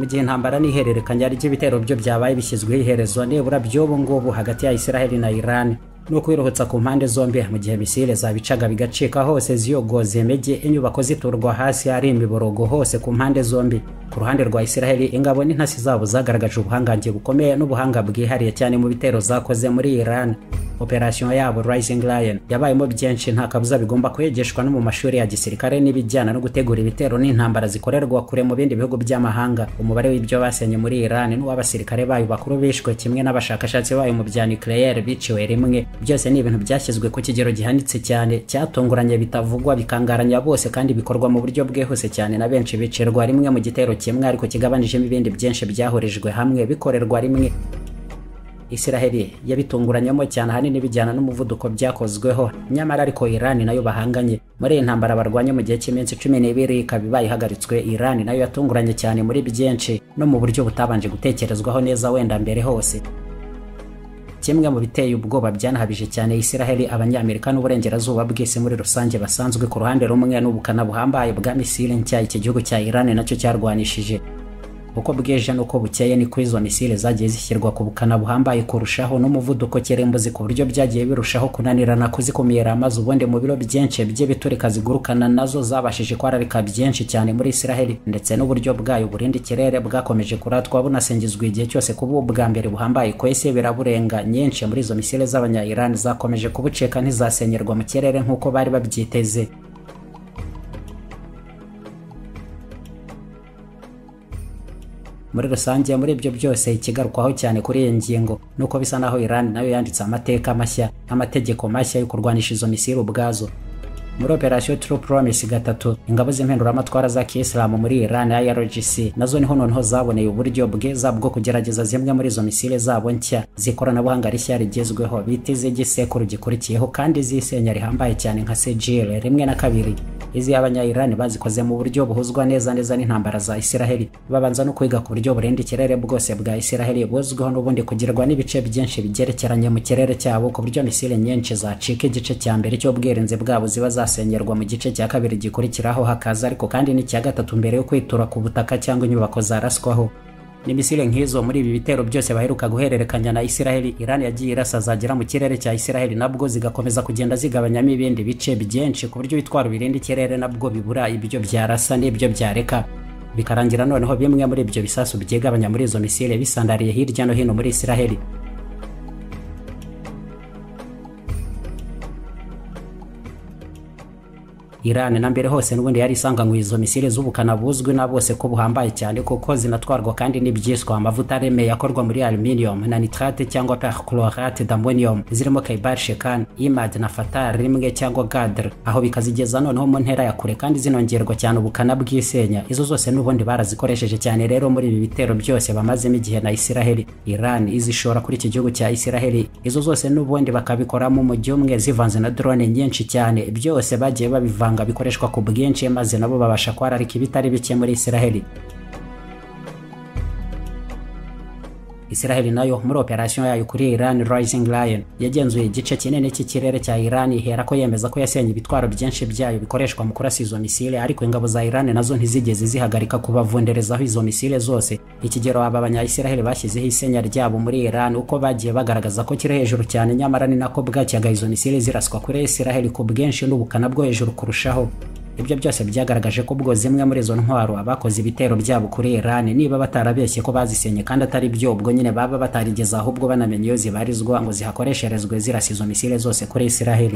gihe intambara n'ihererekanya ry'ibitero byo byabaye bishyizweho iherezo nibura by'ubu ngubu hagati ya Israel na Iran no kwiruhutsa ku mpande zombi mu gihe misile zabicaga bigacika hose ziyogoza imijyi inyubako ziturwa hasi ari imiborogo hose ku mpande zombi. Ku ruhande rwa Israel ingabo n'intasi zabo zagaragaje ubuhangange bukomeye n'ubuhanga bwihariye cyane mu bitero zakoze muri Iran. Operation yabo Rising Lion yabayemo byinshi nta kabuza bigomba kwegeshwa no mu mashuri ya gisirikare n'ibijyana no gutegura ibitero n'intambara zikorerwa kure mu bindi bihugu by'amahanga. Umubare w'ibyo basenye muri Iran n'uw'abasirikare bayo bakuru bishwe kimwe n'abashakashatsi bayo mu bya nucleaire biciwe rimwe, byose ni ibintu byashyizwe ku kigero gihanitse cyane cyatunguranye bitavugwa bikangaranya bose kandi bikorwa mu buryo bwihuse cyane na benshi bicirwa rimwe mu gitero kimwe ariko kigabanijemo ibindi byinshi byahurijwe hamwe bikorerwa rimwe. Israel yabitunguranyemo cyane ahanini bijyana n'umuvuduko byakozweho, nyamara ariko Iran nayo bahanganye muri intambara barwanye mu gihe cy'iminsi 12 ikabibaye ihagaritswe. Iran nayo yatunguranye cyane muri byinshi no mu buryo butabanje gutekerezwaho neza wenda mbere hose. Kimwe mu biteye ubwoba byanahabije cyane Israel abanyamerika n'uburengerazuba bw'isi muri rusange basanzwe ku ruhande rumwe n'ubukana buhambaye bwa misile nshya iki gihugu cya Iran nacyo cyarwanishije. Uko bweje nuko bukeye ni ko izo misile zagiye zishyirwa ku bukana buhambaye kurushaho n'umuvuduko kirembuzi ku buryo byagiye birushaho kunanirana kuzikumira, maze ubundi mu biro byinshi by'ibiturika zigurukana nazo zabashije kwararika byinshi cyane muri Israel, ndetse n'uburyo bwayo burinda ikirere bwakomeje kuratwa bunasengizwa igihe cyose kuba ubwa mbere buhambaye ku isi biraburenga. Nyinshi muri izo misile z'abanya Iran zakomeje kubuceka ntizasenyerwa mu kirere nk'uko bari babyiteze. Muri rusange muri ibyo byose ikigarukwaho cyane kuri iyi ngingo nuko bisa naho Iran nayo yanditse amateka mashya, amategeko mashya yo kurwanisha izo misile ubwazo. Muri Operation True Promise 3 ingabo z'impinduramatwara za Kiislamu muri Iran IRGC nazo niho noneho zaboneye uburyo bwiza bwo kugerageza zimwe muri izo misile zabo nshya zikoranabuhanga rishya rigezweho bitize igisekuru gikurikiyeho kandi zisenya rihambaye cyane nka Sejil 1 na 2. Izi abanya Iran bazikoze mu buryo buhuzwa neza n'intambara za Israel, babanza no kwiga ku buryo burinda ikirere bwose bwa Israel buzwiho n'ubundi kugirwa n'ibice byinshi bigerekeranye mu kirere cyabo ku buryo misile nyinshi zacika igice cya mbere cy'ubwirinzi bwabo ziba zasenyerwa mu gice cya kabiri gikurikiraho hakaza ariko kandi n'icya gatatu mbere yo kwitura ku butaka cyangwa inyubako zaraswaho. Ni misile nk'izo muri ibi bitero byose baheruka guhererekanya na Israel, Iran yagiye irasa zagera mu kirere cya Israel nabwo zigakomeza kugenda zigabanyamo ibindi bice byinshi ku buryo bitwara birinda ikirere nabwo bibura ibyo byarasa n'ibyo byareka, bikarangira noneho bimwe muri ibyo bisasu byegabanya muri izo misile bisandariye hirya no hino muri Israel. Iran na mbere hose n'ubundi yari isanganywe izo misile z'ubukana buzwi na bose ko buhambaye cyane kuko zinatwarwa kandi n'ibyiswa amavuta aremeye akorwa muri aluminium na nitrate cyangwa perchlorate d'ammonium zirimo Khaybar Shekan, Imad na Fatar rimwe cyangwa Gadr, aho bikazigeza noneho mu ntera ya kure kandi zinongerwa cyane ubukana bw'isenya. Izo zose n'ubundi barazikoresheje cyane rero muri ibi bitero byose bamazemo igihe na Israel. Iran izishora kuri iki gihugu cya Israel, izo zose n'ubundi bakabikoramo mu gihe umwe zivanze na drone nyinshi cyane, byose bagiye babivanga bikoreshwa ku bwinshi maze nabo babasha kwararika ibitari bike muri Israel. Israel nayo muri operation yayo kuri Iran Rising Lion yagenzuye igice kinini cy'ikirere cya Iran ihera ko yemeza ko yasenye ibitwaro byinshi byayo bikoreshwa mu kurasa izo misile, ariko ingabo za Iran nazo ntizigeze zihagarika kubavunderezaho izo misile zose. Ikigero aba banya Israel bashyizeho isenya ryabo muri Iran uko bagiye bagaragaza ko kiri hejuru cyane, nyamara ni nako bwacyaga izo misile ziraswa kuri Israel ku bwinshi n'ubukana bwo hejuru kurushaho. Ibyo byose byagaragaje ko ubwo zimwe muri izo ntwaro abakoze ibitero byabo kuri Iran niba batarabeshye ko bazisenye kandi atari byo, ubwo nyine baba batarigeze ahubwo banamenye iyo zibarizwa ngo zihakoresherezwe zirasa izo misile zose kuri Israel.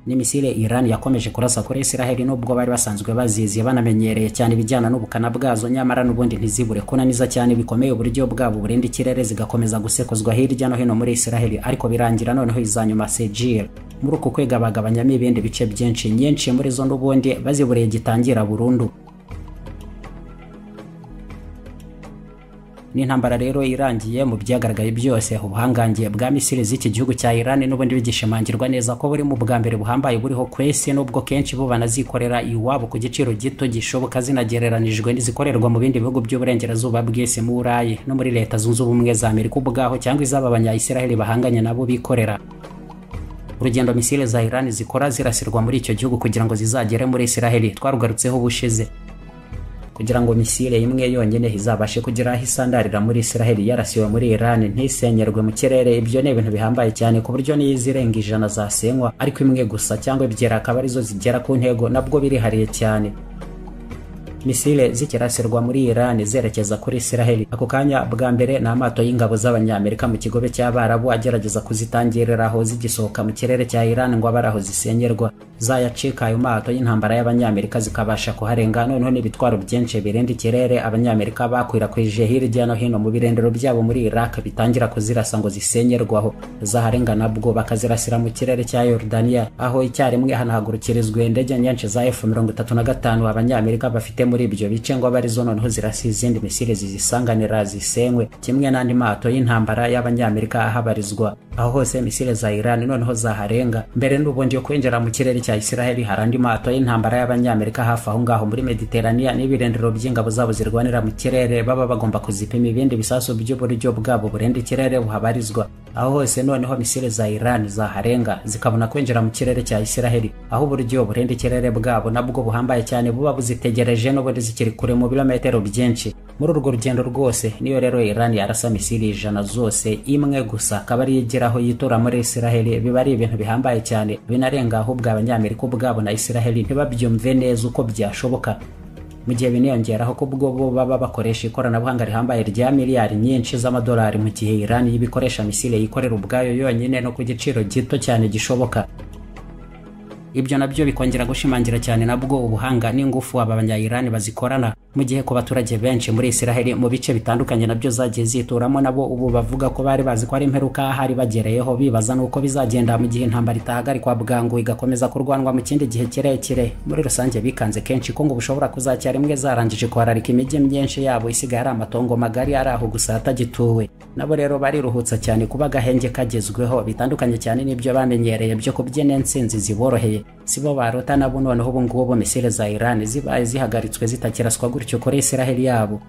Ni misile Iran yakomeje kurasa kuri Israel nubwo bari basanzwe bazizi banamenyereye cyane ibijyana n'ubukana bwazo, nyamara n'ubundi ntizibure kunaniza cyane bikomeye uburyo bwabo burinda ikirere zigakomeza gusekozwa hirya no hino muri Israel, ariko birangira noneho izanyuma Sejil muri uku kwegabagabanyamo ibindi bice byinshi, nyinshi muri zo n'ubundi baziburiye gitangira burundu. N'intambara rero irangiye mu byagaragaye byose ubuhangange bwa misile z'iki gihugu cya Iran n'ubundi bigishimangirwa neza ko buri mu bwa mbere buhambaye buriho kwese, nubwo kenshi bo banazikorera iwabo ku giciro gito gishoboka zinagereranijwe n'izikorerwa mu bindi bihugu by'uburengerazuba bw'isi mu Burayi no muri Leta Zunze Ubumwe za Amerika ubwaho cyangwa iz'aba banya Israel bahanganye nabo bikorera. urugendo misile za Iran zikora zirasirwa muri icyo gihugu kugira ngo zizagere muri Israel twarugarutseho ubushize. Kugira ngo misile imwe yonyene izabashe kugira aho isandarira muri Israel yarasiwe muri Iran ntisenyerwe mu kirere, ibyo ni ibintu bihambaye cyane ku buryo niyizirenga 100 zasenywa ariko imwe gusa cyangwa ebyiri akaba arizo zigera ku ntego nabwo birihariye cyane. Misile zikirasirwa muri Iran zerekeza kuri Israel, ako kanya bwa mbere na amato y'ingabo z'abanyamerika mu kigobe cy'Abarabu agerageza kuzitangirira aho zigisohoka mu kirere cya Iran ngo abaraho zisenyerwa, zayacika ayo mato y'intambara y'abanyamerika zikabasha kuharenga. Noneho n'ibitwaro byinshi birinda ikirere abanyamerika bakwirakwije hirya no hino mu birendero byabo muri Iraq bitangira kuzirasa ngo zisenyerwaho, zaharenga nabwo bakazirasira mu kirere cya Yordania, aho icyarimwe hanahagurukirizwa indege nyinshi za F-35 abanyamerika bafite muri ibyo bice ngo abarizo noneho zirasi izindi misile zizisanganira zisenywe, kimwe n'andi mato y'intambara y'abanyamerika ahabarizwa. Aho hose misile za Iran noneho zaharenga. Mbere n'ubundi yo kwinjira mu kirere cya Israel harandi mato y'intambara y'abanyamerika hafi aho ngaho muri Mediterania n'ibirendero by'ingabo zabo zirwanira mu kirere baba bagomba kuzipima ibindi bisasu by'uburyo bwabo burenda ikirere buhabarizwa. Aho hose noneho misile za Iran zaharenga zikabona kwinjira mu kirere cya Israel, aho uburyo burenda ikirere bwabo nabwo buhambaye cyane buba buzitegereje n'ubundi zikiri kure mu birometero byinshi. Muri urwo rugendo rwose niyo rero Iran yarasa misile 100 zose imwe gusa akaba ari igeraho yitora muri Israel, biba ari ibintu bihambaye cyane binarenga ahubwo abanyamerika ubwabo na Israel ntibabyumve neza uko byashoboka. Mu gihe biniyongeraho ko ubwo bo baba bakoresha ikoranabuhanga rihambaye rya miliyari nyinshi z'amadolari, mu gihe Iran yibikoresha misile yikorera ubwayo yonyine no ku giciro gito cyane gishoboka. Ibyo nabyo bikongera gushimangira cyane nabwo ubuhanga n'ingufu aba banya-Iran bazikorana, mu gihe ku baturage benshi muri Israel mu bice bitandukanye nabyo zagiye zituramo nabo ubu bavuga ko bari bazi ko ari imperuka hari bagereyeho, bibaza nuko bizagenda mu gihe intambara itahagarikwa bwangu igakomeza kurwanwa mu kindi gihe kirekire. Muri rusange bikanze kenshi ko ngo bushobora kuzacyara imwe zarangije kwararika imijyi myinshi yabo isigaye ari amatongo magari ari aho gusa atagituwe. Nabo rero bariruhutsa cyane kuba gahenge kagezweho bitandukanye cyane n'ibyo bamenyereye byo kubyena insinzi ziboroheye. Sibo barota nabo noneho ubu ngubu misile za Iran zibaye zihagaritswe zitakiraswa gutyo kuri Israel yabo.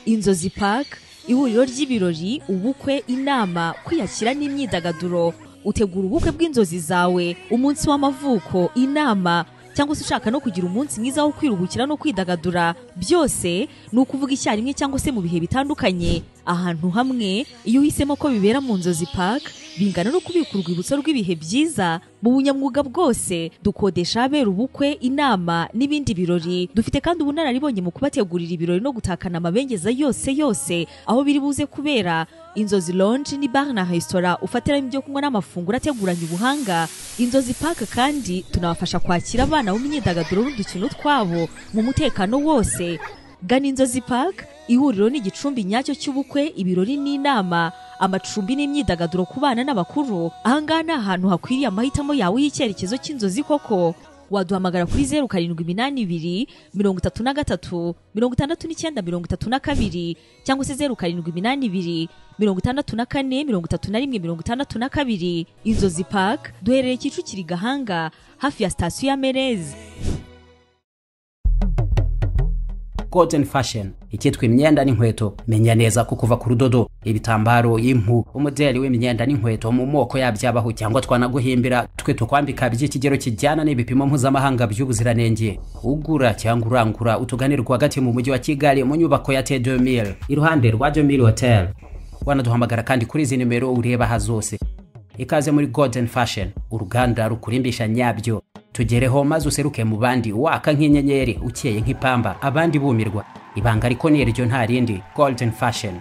Inzozi Park, ihuriro ry'ibirori, ubukwe, inama, kwiyakira n'imyidagaduro. Utegura ubukwe bw'inzozi zawe, umunsi w'amavuko, inama, cyangwa se ushaka no kugira umunsi mwiza wo kwiruhukira no kwidagadura, byose ni ukuvuga icyarimwe cyangwa se mu bihe bitandukanye ahantu hamwe. Iyo uhisemo ko bibera mu Nzozi Park, bingana no kubika urwibutso rw'ibihe byiza mu bunyamwuga bwose. Dukodesha abera ubukwe, inama n'ibindi birori. Dufite kandi ubunararibonye mu kubategurira ibirori no gutakana amabengeza yose aho biri buze kubera. Inzozi Lounge ni bar na restaurant ufatiramo ibyo kunywa n'amafunguro ateguranye ubuhanga. Inzozi Park kandi tunabafasha kwakira abana mu myidagaduro n'udukino twabo mu mutekano wose. Gana Inzozi Park, ihuriro n'igicumbi nyacyo cy'ubukwe, ibirori n'inama, amacumbi n'imyidagaduro ku bana n'abakuru. Ahangaha ni ahantu hakwiriye amahitamo yawe y'icyerekezo cy'inzozi koko. Waduhamagara kuri 0782 33 69 32 cyangwa se 0782 64 31 62. Inzozi Park duherereye Kicukiro Gahanga hafi ya station ya Merez. Golden Fashion, ikitwa imyenda n'inkweto. Menya neza ko kuva ku rudodo, ibitambaro, impu, umudeli w'imyenda n'inkweto mu moko yabyabaho cyangwa twanaguhimbira twe tukwambika by'ikigero kijyana n'ibipimo mpuzamahanga by'ubuziranenge. Ugura cyangwa urangura utuganirwa hagati mu mujyi wa Kigali mu nyubako ya T2000 iruhande rwa 2000 Hotel. Wanaduhamagara kandi kuri izi nimero ureba hazose. Ikaze muri Golden Fashion, uruganda rukurimbisha nyabyo. Tugereho maze useruke mu bandi waka nk'inyenyeri ukeye nk'ipamba abandi bumirwa. Ibanga ariko ni iryo nta rindi. Golden Fashion.